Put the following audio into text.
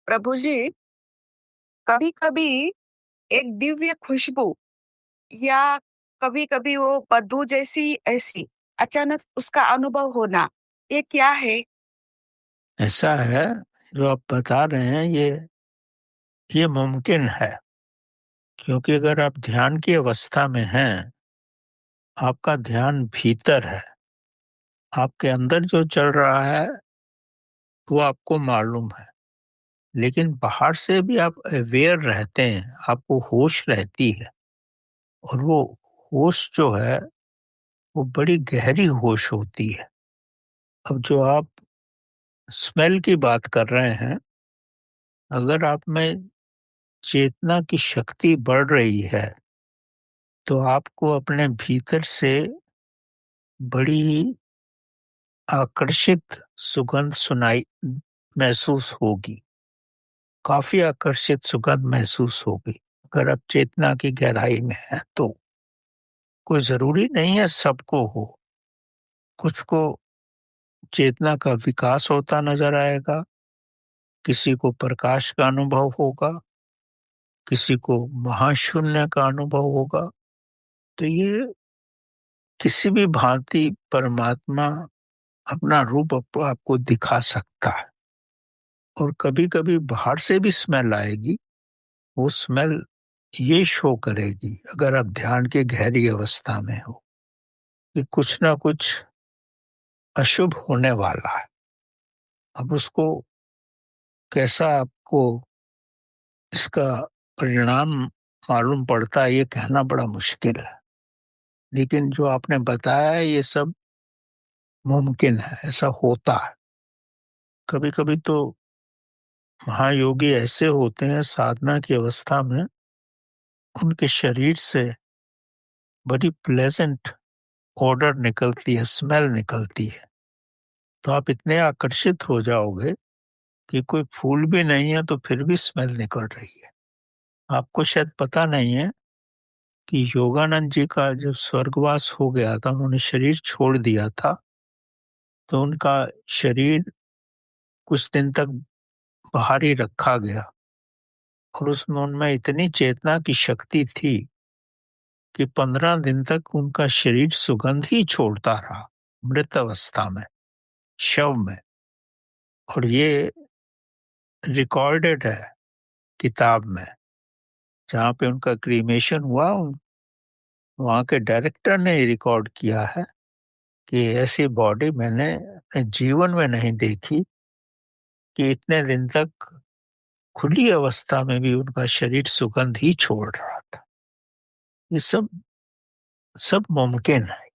प्रभु जी, कभी-कभी एक दिव्य खुशबू या कभी-कभी वो बदबू जैसी ऐसी अचानक उसका अनुभव होना, ये क्या है? ऐसा है जो आप बता रहे हैं ये मुमकिन है क्योंकि अगर आप ध्यान की अवस्था में हैं, आपका ध्यान भीतर है। आपके अंदर जो चल रहा है वो आपको मालूम है, लेकिन बाहर से भी आप अवेयर रहते हैं, आपको होश रहती है। और वो होश जो है वो बड़ी गहरी होश होती है। अब जो आप स्मेल की बात कर रहे हैं, अगर आप में चेतना की शक्ति बढ़ रही है तो आपको अपने भीतर से बड़ी ही आकर्षित सुगंध सुनाई महसूस होगी। काफी आकर्षित सुगंध महसूस होगी अगर आप चेतना की गहराई में हैं तो। कोई जरूरी नहीं है सबको हो। कुछ को चेतना का विकास होता नजर आएगा, किसी को प्रकाश का अनुभव होगा, किसी को महाशून्य का अनुभव होगा। तो ये किसी भी भांति परमात्मा अपना रूप आपको दिखा सकता है। और कभी-कभी बाहर से भी स्मेल आएगी। वो स्मेल ये शो करेगी, अगर आप ध्यान की गहरी अवस्था में हो, कि कुछ ना कुछ अशुभ होने वाला है। अब उसको कैसा आपको इसका परिणाम मालूम पड़ता है, ये कहना बड़ा मुश्किल है। लेकिन जो आपने बताया है, ये सब मुमकिन है, ऐसा होता है। कभी-कभी तो महायोगी ऐसे होते हैं साधना की अवस्था में, उनके शरीर से बड़ी प्लेजेंट ऑडर निकलती है, स्मेल निकलती है। तो आप इतने आकर्षित हो जाओगे कि कोई फूल भी नहीं है तो फिर भी स्मेल निकल रही है। आपको शायद पता नहीं है कि योगानंद जी का जब स्वर्गवास हो गया था, उन्होंने शरीर छोड़ दिया था, तो उनका शरीर कुछ दिन तक बाहर ही रखा गया। और उसमें उनमें इतनी चेतना की शक्ति थी कि 15 दिन तक उनका शरीर सुगंध ही छोड़ता रहा, मृत अवस्था में, शव में। और ये रिकॉर्डेड है किताब में, जहाँ पे उनका क्रीमेशन हुआ, वहाँ के डायरेक्टर ने रिकॉर्ड किया है कि ऐसी बॉडी मैंने अपने जीवन में नहीं देखी कि इतने दिन तक खुली अवस्था में भी उनका शरीर सुगंध ही छोड़ रहा था। ये सब सब मुमकिन है।